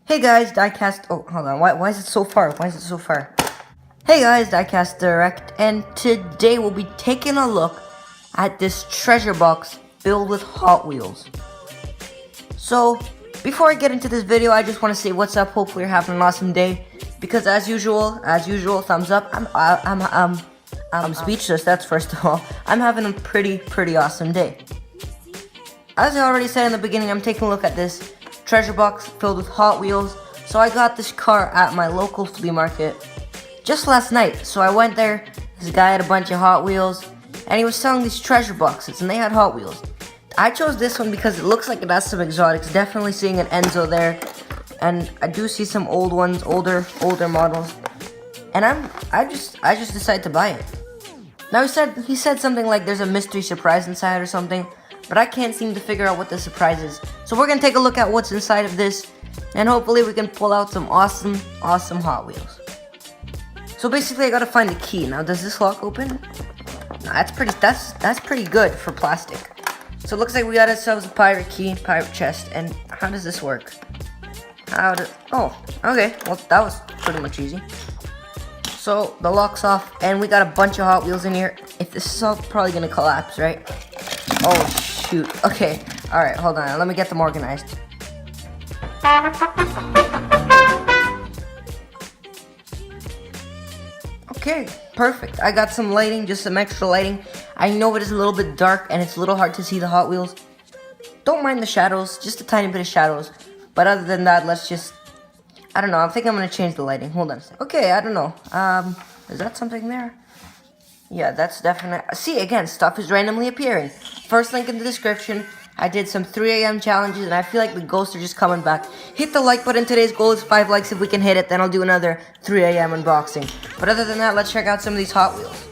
Hey guys, Diecast. Oh, hold on. Why is it so far? Why is it so far? Hey guys, Diecast Direct, and today we'll be taking a look at this treasure box filled with Hot Wheels. So, before I get into this video, I just want to say what's up. Hopefully you're having an awesome day. Because as usual, thumbs up. I'm speechless. That's first of all. I'm having a pretty awesome day. As I already said in the beginning, I'm taking a look at this treasure box filled with Hot Wheels. So I got this car at my local flea market just last night. So I went there, this guy had a bunch of Hot Wheels, and he was selling these treasure boxes, and they had Hot Wheels. I chose this one because it looks like it has some exotics. Definitely seeing an Enzo there, and I do see some old ones, older models. And I just decided to buy it. Now he said something like there's a mystery surprise inside or something, but I can't seem to figure out what the surprise is. So we're gonna take a look at what's inside of this, and hopefully we can pull out some awesome Hot Wheels. So basically I gotta find the key. Now does this lock open? No, that's pretty good for plastic. So it looks like we got ourselves a pirate key, pirate chest, and how does this work? Oh, okay, well that was pretty much easy. So the lock's off, and we got a bunch of Hot Wheels in here. If this is all probably gonna collapse, right? Oh shoot, okay, alright, hold on, let me get them organized. Okay, perfect. I got some lighting, just some extra lighting. I know it is a little bit dark and it's a little hard to see the Hot Wheels. Don't mind the shadows, just a tiny bit of shadows. But other than that, let's just, I don't know, I think I'm gonna change the lighting. Hold on a second. Okay, I don't know. Is that something there? Yeah, that's definitely, see, again, stuff is randomly appearing. First link in the description. I did some 3 a.m. challenges, and I feel like the ghosts are just coming back. Hit the like button. Today's goal is 5 likes. If we can hit it, then I'll do another 3 a.m. unboxing. But other than that, let's check out some of these Hot Wheels.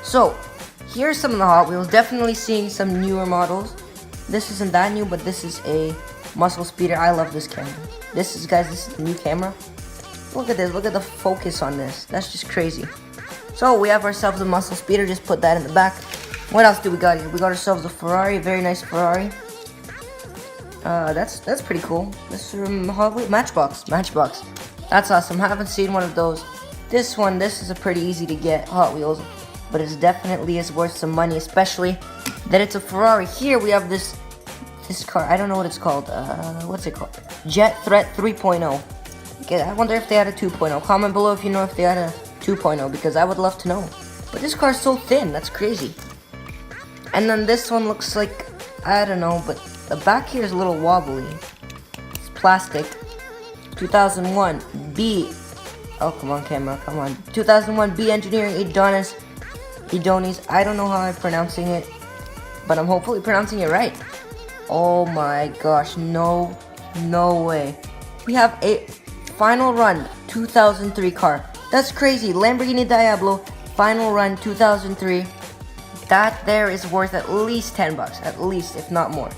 So, here's some of the Hot Wheels. Definitely seeing some newer models. This isn't that new, but this is a muscle speeder. I love this camera. This is the new camera. Look at this. Look at the focus on this. That's just crazy. So, we have ourselves a muscle speeder. Just put that in the back. What else do we got here? We got ourselves a Ferrari, a very nice Ferrari. That's pretty cool. This is from Hot Wheels, Matchbox. That's awesome. I haven't seen one of those. This is a pretty easy to get Hot Wheels, but it definitely is worth some money, especially that it's a Ferrari. Here we have this car. I don't know what it's called. What's it called? Jet Threat 3.0. Okay, I wonder if they had a 2.0. Comment below if you know if they had a 2.0, because I would love to know. But this car is so thin. That's crazy. And then this one looks like, I don't know, but the back here is a little wobbly. It's plastic. 2001 B. Oh, come on, camera, come on. 2001 B Engineering Idonis. I don't know how I'm pronouncing it, but I'm hopefully pronouncing it right. Oh my gosh, no way. We have a final run 2003 car. That's crazy. Lamborghini Diablo, final run 2003. That there is worth at least 10 bucks, at least, if not more.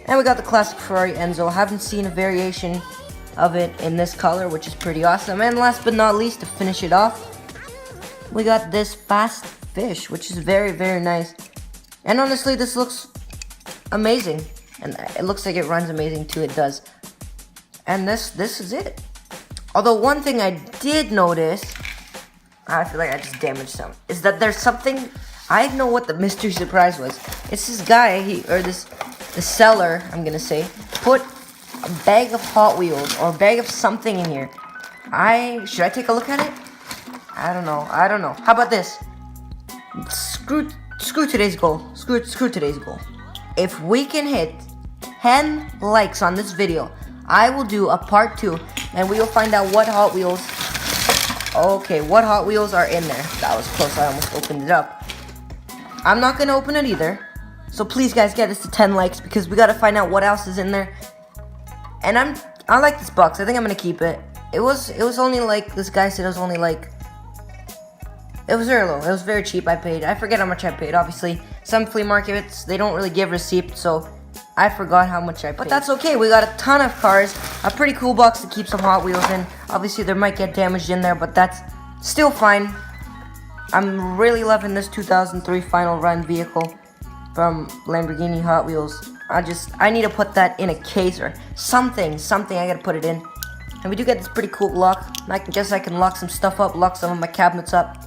And we got the classic Ferrari Enzo. Haven't seen a variation of it in this color, which is pretty awesome. And last but not least, to finish it off, we got this Fast Fish, which is very nice. And honestly, this looks amazing. And it looks like it runs amazing too, it does. And this is it. Although one thing I did notice, I feel like I just damaged some, is that there's something, I know what the mystery surprise was. It's this guy, the seller, I'm gonna say, put a bag of Hot Wheels or a bag of something in here. Should I take a look at it? I don't know. How about this? Screw today's goal. Screw today's goal. If we can hit 10 likes on this video, I will do a part 2, and we will find out what Hot Wheels. Okay, what Hot Wheels are in there? That was close. I almost opened it up. I'm not gonna open it either. So please guys, get us to 10 likes, because we gotta find out what else is in there. And I like this box. I think I'm gonna keep it. It was only like, this guy said it was only like, it was very low. It was very cheap. I forget how much I paid. Obviously, some flea markets, they don't really give receipts, so I forgot how much I paid. But that's okay. We got a ton of cars. A pretty cool box to keep some Hot Wheels in. Obviously, there might get damaged in there, but that's still fine. I'm really loving this 2003 final run vehicle from Lamborghini Hot Wheels. I need to put that in a case or something I gotta put it in. And we do get this pretty cool lock. I guess I can lock some stuff up, lock some of my cabinets up.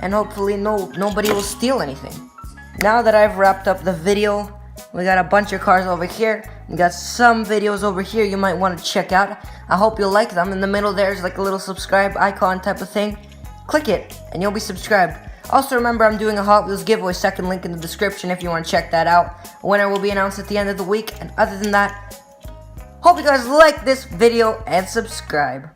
And hopefully nobody will steal anything. Now that I've wrapped up the video, we got a bunch of cars over here. We got some videos over here you might want to check out. I hope you'll like them. In the middle there's like a little subscribe icon type of thing. Click it and you'll be subscribed. Also remember, I'm doing a Hot Wheels giveaway, second link in the description if you want to check that out. A winner will be announced at the end of the week. And other than that, hope you guys like this video and subscribe.